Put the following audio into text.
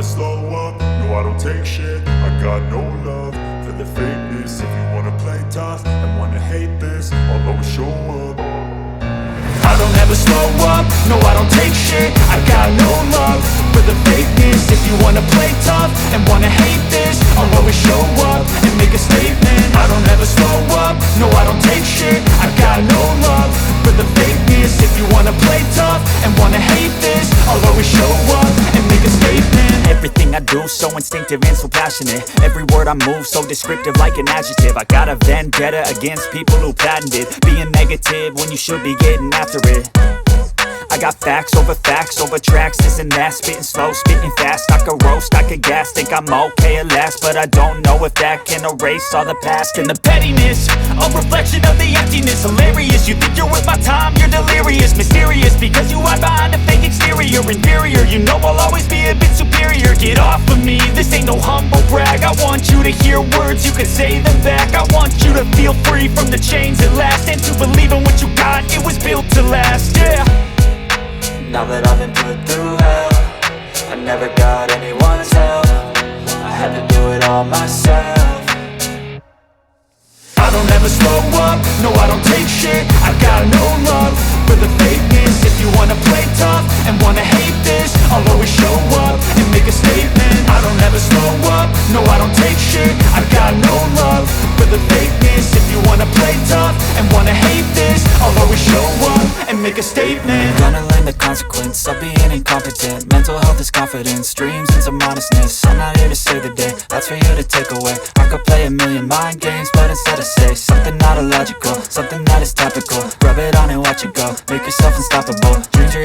slow up, no I don't take shit. I got no love for the fakeness. If you wanna play tough and wanna hate this, I'll always show up. I don't ever slow up, no I don't take shit. I got no love for the fakeness. If you wanna play tough and wanna hate this, I'll always show up and make a statement. I don't ever slow up, no I don't take shit. I got no love for the fakeness. If you wanna play tough and wanna hate this, I'll always show up and make a statement. Everything I do so instinctive and so passionate. Every word I move so descriptive like an adjective. I got a vendetta against people who patented being negative when you should be getting after it. I got facts over tracks, this and that. Spitting slow, spitting fast, I could roast, I could gas. Think I'm okay at last, but I don't know if that can erase all the past. And the pettiness, a reflection of the emptiness. Hilarious, you think you're worth my time, you're delirious. Mysterious, because you hide behind a fake exterior. Inferior, you know I'll always be a bit superior. Get off of me, this ain't no humble brag. I want you to hear words, you can say them back. I want you to feel free from the chains at last, and to believe in what you got, it was built to last, yeah. Now that I've been put through hell, I never got anyone's help. I had to do it all myself. I don't ever slow up, no I don't take shit. I got no love for the fakeness. If you wanna play tough and wanna hate this, I'll always show up and make a statement. I don't ever slow up, no I don't take shit. I got no love for the fakeness. If you wanna play tough and wanna hate this, I'll always show up and make a statement. Gonna learn the consequence of being incompetent. Mental health is confidence, dreams and some honestness. I'm not here to save the day, that's for you to take away. I could play a million mind games, but instead I say something not illogical, something that is topical. Rub it on and watch it go, make yourself unstoppable. Dreams are